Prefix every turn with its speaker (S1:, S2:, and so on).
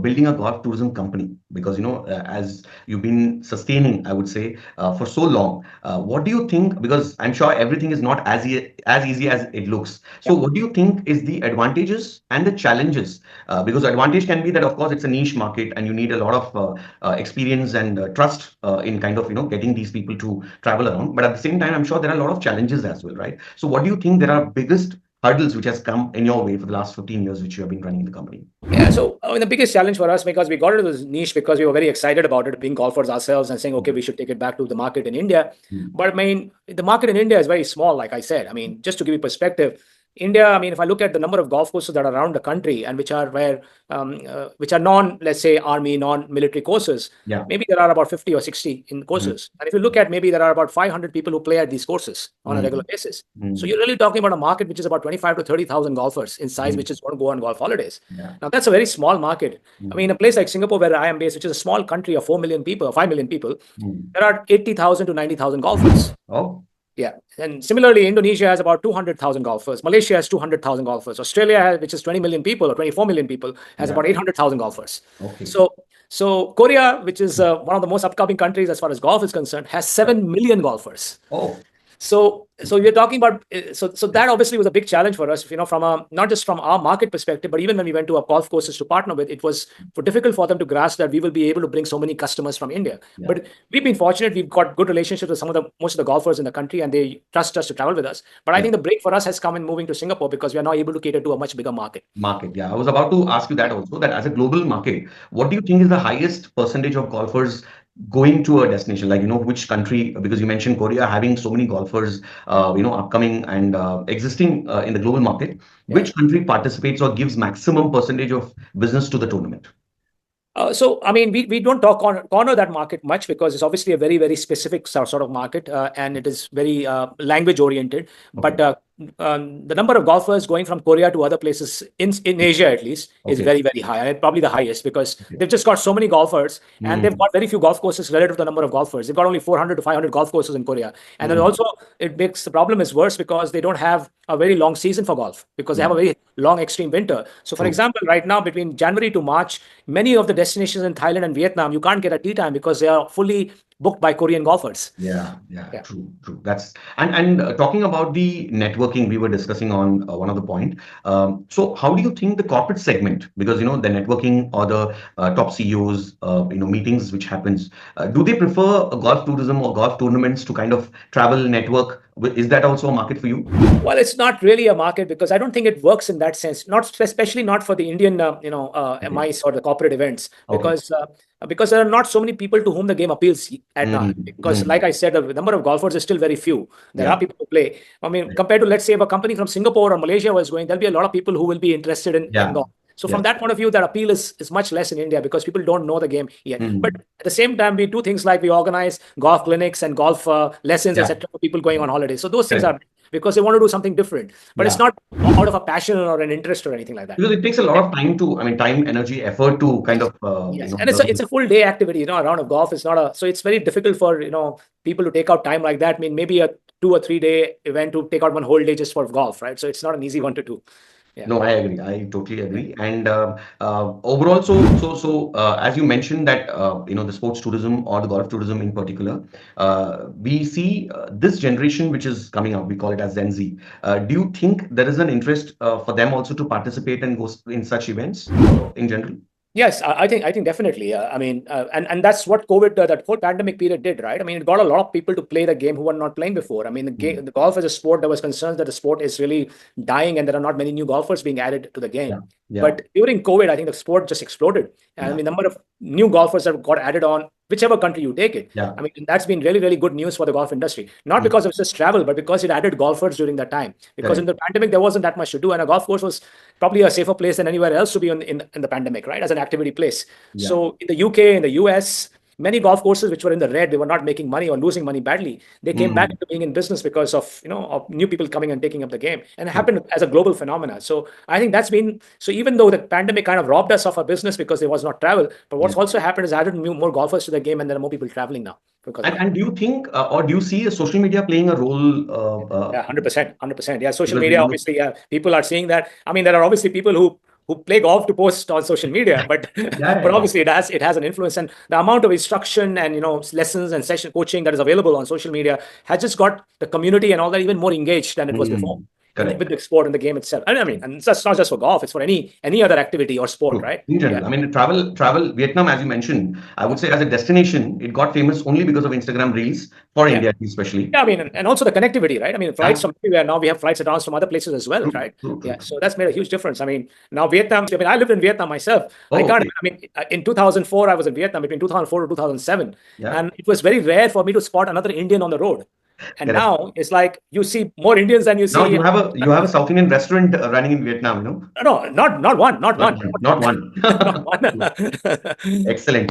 S1: building a golf tourism company? Because as you've been sustaining, I would say, for so long, what do you think? Because I'm sure everything is not as easy as it looks. So,
S2: Yeah.
S1: what do you think is the advantages and the challenges? Because advantage can be that, of course, it's a niche market, and you need a lot of experience and trust in kind of getting these people to travel around. But at the same time, I'm sure there are a lot of challenges as well, right? So, what do you think there are biggest hurdles which has come in your way for the last 15 years which you have been running the company?
S2: Yeah, so I mean, the biggest challenge for us, because we got into this niche because we were very excited about it, being golfers ourselves and saying, okay, we should take it back to the market in India.
S1: Mm.
S2: But I mean, the market in India is very small, like I said. I mean, just to give you perspective, India, I mean, if I look at the number of golf courses that are around the country and which are let's say, army, non-military courses,
S1: Yeah.
S2: maybe there are about 50 or 60 in
S1: Mm.
S2: courses. And if you look at, maybe there are about 500 people who play at these courses on a regular
S1: Mm.
S2: basis. So
S1: Mm.
S2: you're really talking about a market which is about 25 to 30,000 golfers in size,
S1: Mm.
S2: which is going to go on golf holidays.
S1: Yeah.
S2: Now, that's a very small market. I
S1: Mm.
S2: mean, a place like Singapore, where I am based, which is a small country of 4 million people, 5 million people,
S1: Mm.
S2: there are 80,000 to 90,000 golfers.
S1: Oh.
S2: Yeah. And similarly, Indonesia has about 200,000 golfers. Malaysia has 200,000 golfers. Australia, which is 20 million people or 24 million people, has
S1: Yeah.
S2: about 800,000 golfers.
S1: Okay.
S2: So, so Korea, which is one of the most upcoming countries as far as golf is concerned, has
S1: Yeah.
S2: 7 million golfers.
S1: Oh.
S2: So we're talking about so that obviously was a big challenge for us, from a not just from our market perspective, but even when we went to our golf courses to partner with, it was difficult for them to grasp that we will be able to bring so many customers from India.
S1: Yeah.
S2: But we've been fortunate; we've got good relationships with most of the golfers in the country, and they trust us to travel with us. But I
S1: Yeah.
S2: think the break for us has come in moving to Singapore because we are now able to cater to a much bigger market.
S1: Market. Yeah. I was about to ask you that also, that as a global market, what do you think is the highest percentage of golfers going to a destination? Like, which country, because you mentioned Korea having so many golfers, upcoming and existing in the global market.
S2: Yeah.
S1: Which country participates or gives maximum percentage of business to the tournament?
S2: So, I mean, we don't corner that market much because it's obviously a very, very specific sort of market, and it is very language oriented.
S1: Okay.
S2: But the number of golfers going from Korea to other places in Asia, at least, is
S1: Okay.
S2: very, very high, and probably the highest, because
S1: Okay.
S2: they've just got so many golfers, and they've
S1: Mm.
S2: got very few golf courses relative to the number of golfers. They've got only 400 to 500 golf courses in Korea, and then
S1: Mm.
S2: also it makes the problem is worse because they don't have a very long season for golf, because they have
S1: Yeah.
S2: a very long extreme winter. So, for
S1: True.
S2: example, right now between January to March, many of the destinations in Thailand and Vietnam, you can't get a tee time because they are fully booked by Korean golfers.
S1: Yeah, yeah,
S2: Yeah.
S1: true, true. That's and talking about the networking, we were discussing on one of the point. So, how do you think the corporate segment, because the networking or the top CEOs, meetings which happens, do they prefer a golf tourism or golf tournaments to kind of travel network? Is that also a market for you?
S2: Well, it's not really a market because I don't think it works in that sense. Not especially not for the Indian,
S1: Okay,
S2: MICE or the corporate events,
S1: okay.
S2: because there are not so many people to whom the game appeals at now.
S1: Mm,
S2: Because,
S1: mm.
S2: like I said, the number of golfers is still very few. There
S1: Yeah,
S2: are people who play. I mean, compared to, let's say, if a company from Singapore or Malaysia was going, there'll be a lot of people who will be interested in
S1: yeah,
S2: golf. So from
S1: yes.
S2: that point of view, that appeal is much less in India because people don't know the game yet. But
S1: Mm.
S2: at the same time, we do things like we organize golf clinics and golf lessons,
S1: Yeah,
S2: etc., for people going
S1: yeah.
S2: on holidays. So those things
S1: Correct.
S2: are because they want to do something different. But it's
S1: Yeah.
S2: not out of a passion or an interest or anything like that.
S1: Because it takes a lot of time to, I mean, time, energy, effort to kind
S2: Yes.
S1: of,
S2: Yes. And it's a,
S1: learn.
S2: it's a full day activity, a round of golf. It's not a, so it's very difficult for, people to take out time like that. I mean, maybe a 2 or 3 day event to take out one whole day just for golf, right? So it's not an easy one to do. Yeah.
S1: No, I agree. I totally
S2: Yeah.
S1: agree. And overall, so as you mentioned that the sports tourism or the golf tourism in particular, we see this generation which is coming up. We call it as Gen Z. Do you think there is an interest for them also to participate and go in such events in general?
S2: Yes, I think definitely. I mean, and that's what COVID, that whole pandemic period did, right? I mean, it got a lot of people to play the game who were not playing before. I mean,
S1: Mm.
S2: the golf as a sport, there was concerns that the sport is really dying and there are not many new golfers being added to the
S1: Yeah,
S2: game.
S1: yeah,
S2: But during COVID, I think the sport just exploded. And I
S1: yeah,
S2: mean, number of new golfers that got added on, whichever country you take it.
S1: yeah.
S2: I mean, that's been really, really good news for the golf industry. Not
S1: Mm.
S2: because of just travel, but because it added golfers during that time. Because in
S1: Correct.
S2: the pandemic, there wasn't that much to do, and a golf course was probably a safer place than anywhere else to be in the pandemic, right? As an activity place.
S1: Yeah.
S2: So in the UK, in the US, many golf courses which were in the red, they were not making money or losing money badly. They came back
S1: Mm.
S2: into being in business because of new people coming and taking up the game, and it
S1: True.
S2: happened as a global phenomena. So I think that's been so. Even though the pandemic kind of robbed us of our business because there was not travel, but
S1: Yeah.
S2: what's also happened is added more golfers to the game, and there are more people traveling now because of
S1: And
S2: that.
S1: and do you think or do you see social media playing a role?
S2: Yeah, 100%, 100%. Yeah, social
S1: Because
S2: media, obviously, yeah, people are seeing that. I mean, there are obviously people who play golf to post on social media, but
S1: Yeah.
S2: obviously it has an influence, and the amount of instruction and lessons and session coaching that is available on social media has just got the community and all that even more engaged than it was before.
S1: Correct.
S2: With the sport and the game itself. I mean, and that's not just for golf; it's for any other activity or sport,
S1: True.
S2: right?
S1: In general, I mean, travel, Vietnam, as you mentioned, I would say as a destination, it got famous only because of Instagram Reels for India, especially.
S2: Yeah, I mean, and also the connectivity, right? I mean, flights from everywhere. Now we have flights that from other places as well, right?
S1: True.
S2: Yeah, so that's made a huge difference. I mean, now Vietnam. I mean, I lived in Vietnam myself.
S1: Oh,
S2: I can't.
S1: okay.
S2: I mean, in 2004, I was in Vietnam between 2004 to 2007,
S1: Yeah.
S2: and it was very rare for me to spot another Indian on the road. And
S1: Correct.
S2: now it's like you see more Indians than you see.
S1: Now you have a South Indian restaurant running in Vietnam,
S2: No, not one, not one.
S1: Not one.
S2: Not one.
S1: Excellent.